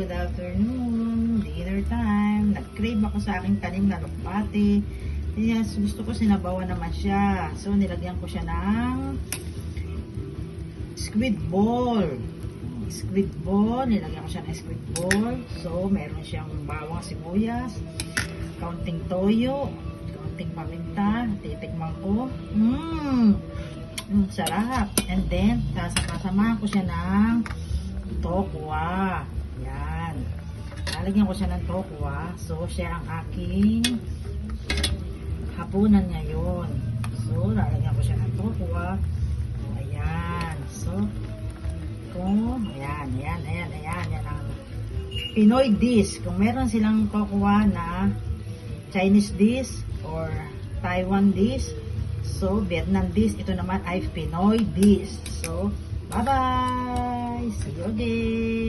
good afternoon. Dinner time. Nag-crave ako sa aking tanim na lukpati. Yes, gusto ko sinabawan naman siya. So, nilagyan ko siya ng squid ball. Squid ball. Nilagyan ko siya ng squid ball. So, meron siyang bawang sibuyas, kaunting toyo, kaunting paminta. Titikman ko. Sarap. And then, sasamahan ko siya ng tokwa. Yan. Lalagyan ko siya ng tokwa. So, siya ang aking hapunan ngayon. So, lalagyan ko siya ng tokwa. Ayan. So, ayan. Yan ang Pinoy dish. Kung meron silang tokwa na Chinese dish or Taiwan dish, so, Vietnam dish, ito naman ay Pinoy dish. So, bye-bye! See you again!